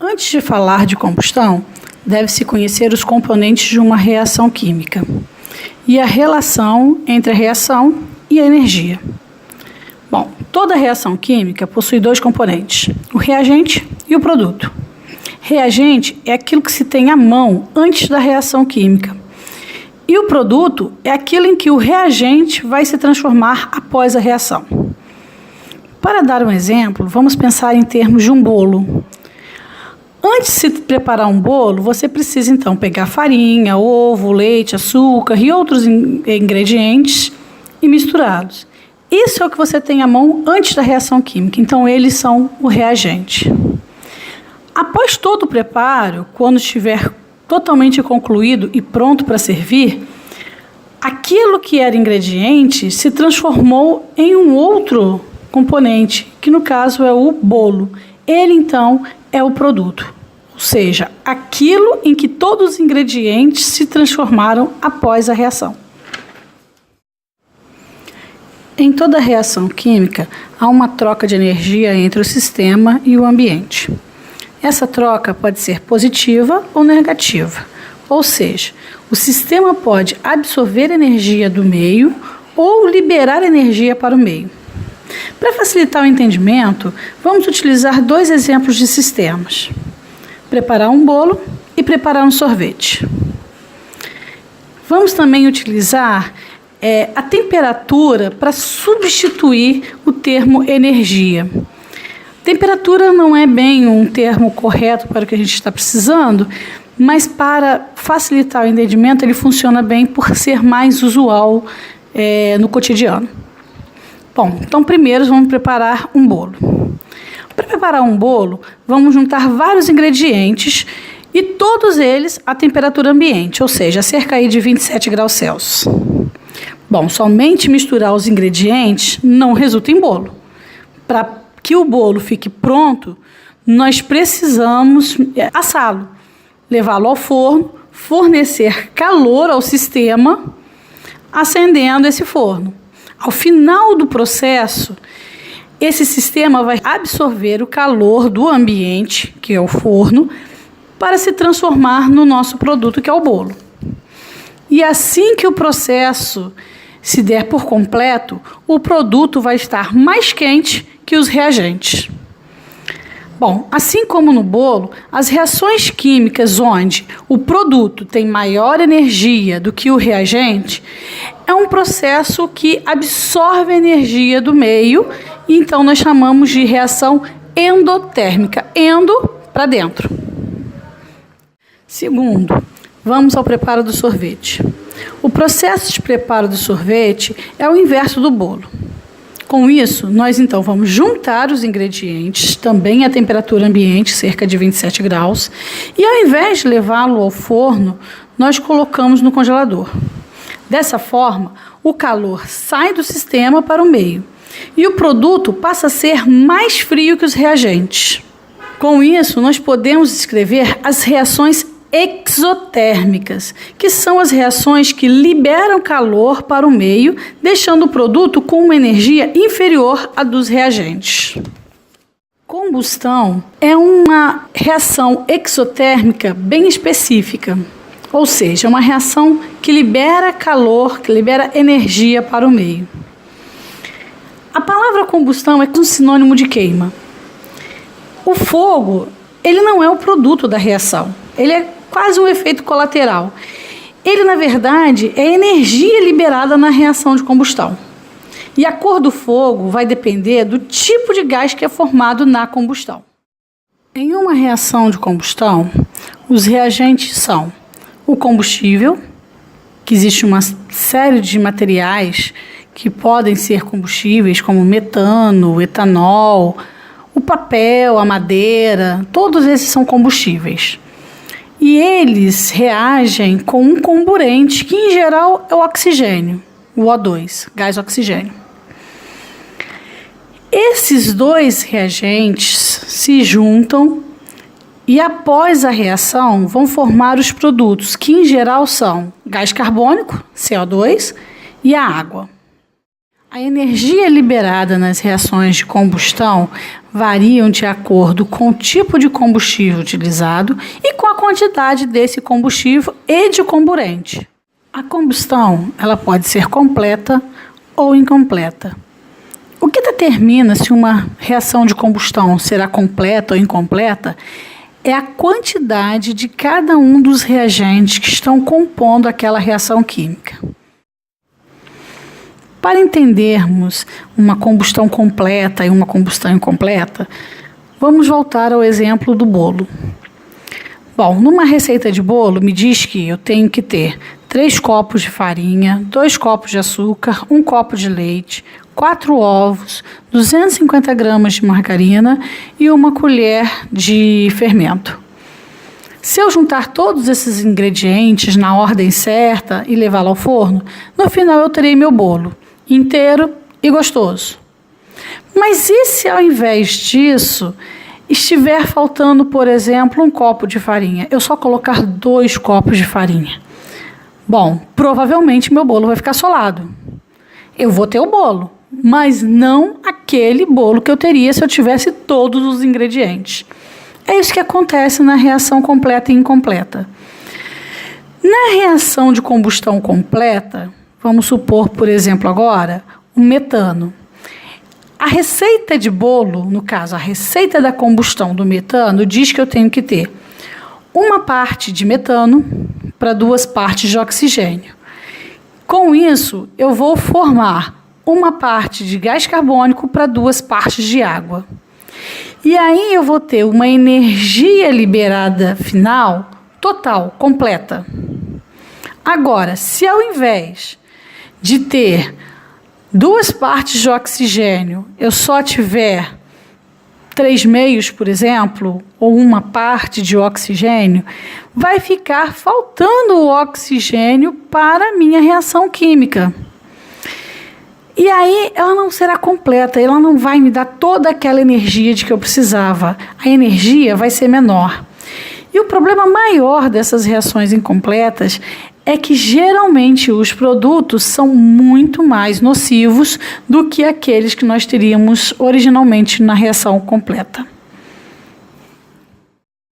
Antes de falar de combustão, deve-se conhecer os componentes de uma reação química e a relação entre a reação e a energia. Bom, toda reação química possui dois componentes, o reagente e o produto. Reagente é aquilo que se tem à mão antes da reação química. E o produto é aquilo em que o reagente vai se transformar após a reação. Para dar um exemplo, vamos pensar em termos de um bolo. Antes de se preparar um bolo, você precisa então pegar farinha, ovo, leite, açúcar e outros ingredientes e misturá-los. Isso é o que você tem à mão antes da reação química, então eles são o reagente. Após todo o preparo, quando estiver totalmente concluído e pronto para servir, aquilo que era ingrediente se transformou em um outro componente, que no caso é o bolo. Ele então é o produto, ou seja, aquilo em que todos os ingredientes se transformaram após a reação. Em toda reação química, há uma troca de energia entre o sistema e o ambiente. Essa troca pode ser positiva ou negativa, ou seja, o sistema pode absorver energia do meio ou liberar energia para o meio. Para facilitar o entendimento, vamos utilizar dois exemplos de sistemas: preparar um bolo e preparar um sorvete. Vamos também utilizar a temperatura para substituir o termo energia. Temperatura não é bem um termo correto para o que a gente está precisando, mas para facilitar o entendimento ele funciona bem por ser mais usual no cotidiano. Bom, então primeiro vamos preparar um bolo. Para preparar um bolo, vamos juntar vários ingredientes e todos eles a temperatura ambiente, ou seja, cerca aí de 27 graus Celsius. Bom, somente misturar os ingredientes não resulta em bolo. Para que o bolo fique pronto, nós precisamos assá-lo, levá-lo ao forno, fornecer calor ao sistema, acendendo esse forno. Ao final do processo, esse sistema vai absorver o calor do ambiente, que é o forno, para se transformar no nosso produto, que é o bolo. E assim que o processo se der por completo, o produto vai estar mais quente que os reagentes. Bom, assim como no bolo, as reações químicas onde o produto tem maior energia do que o reagente, é um processo que absorve a energia do meio, e então nós chamamos de reação endotérmica, endo para dentro. Segundo, vamos ao preparo do sorvete. O processo de preparo do sorvete é o inverso do bolo. Com isso, nós então vamos juntar os ingredientes, também a temperatura ambiente, cerca de 27 graus, e ao invés de levá-lo ao forno, nós colocamos no congelador. Dessa forma, o calor sai do sistema para o meio e o produto passa a ser mais frio que os reagentes. Com isso, nós podemos descrever as reações exotérmicas, que são as reações que liberam calor para o meio, deixando o produto com uma energia inferior à dos reagentes. Combustão é uma reação exotérmica bem específica, ou seja, é uma reação que libera calor, que libera energia para o meio. A palavra combustão é um sinônimo de queima. O fogo, ele não é o produto da reação, ele é quase um efeito colateral. Ele, na verdade, é energia liberada na reação de combustão. E a cor do fogo vai depender do tipo de gás que é formado na combustão. Em uma reação de combustão, os reagentes são o combustível, que existe uma série de materiais que podem ser combustíveis, como metano, etanol, o papel, a madeira, todos esses são combustíveis. E eles reagem com um comburente, que em geral é o oxigênio, o O2, gás oxigênio. Esses dois reagentes se juntam e após a reação vão formar os produtos, que em geral são gás carbônico, CO2, e a água. A energia liberada nas reações de combustão variam de acordo com o tipo de combustível utilizado e com a quantidade desse combustível e de comburente. A combustão, ela pode ser completa ou incompleta. O que determina se uma reação de combustão será completa ou incompleta é a quantidade de cada um dos reagentes que estão compondo aquela reação química. Para entendermos uma combustão completa e uma combustão incompleta, vamos voltar ao exemplo do bolo. Bom, numa receita de bolo, me diz que eu tenho que ter 3 copos de farinha, 2 copos de açúcar, 1 copo de leite, 4 ovos, 250 gramas de margarina e 1 colher de fermento. Se eu juntar todos esses ingredientes na ordem certa e levá-lo ao forno, no final eu terei meu bolo inteiro e gostoso. Mas e se ao invés disso estiver faltando, por exemplo, 1 copo de farinha? Eu só colocar 2 copos de farinha. Bom, provavelmente meu bolo vai ficar solado. Eu vou ter o bolo, mas não aquele bolo que eu teria se eu tivesse todos os ingredientes. É isso que acontece na reação completa e incompleta. Na reação de combustão completa, vamos supor, por exemplo, agora, o metano. A receita de bolo, no caso, a receita da combustão do metano, diz que eu tenho que ter 1 parte de metano para 2 partes de oxigênio. Com isso, eu vou formar 1 parte de gás carbônico para 2 partes de água. E aí eu vou ter uma energia liberada final total, completa. Agora, se ao invés de ter 2 partes de oxigênio, eu só tiver 3/2, por exemplo, ou 1 parte de oxigênio, vai ficar faltando o oxigênio para a minha reação química. E aí ela não será completa, ela não vai me dar toda aquela energia de que eu precisava. A energia vai ser menor. E o problema maior dessas reações incompletas é que geralmente os produtos são muito mais nocivos do que aqueles que nós teríamos originalmente na reação completa.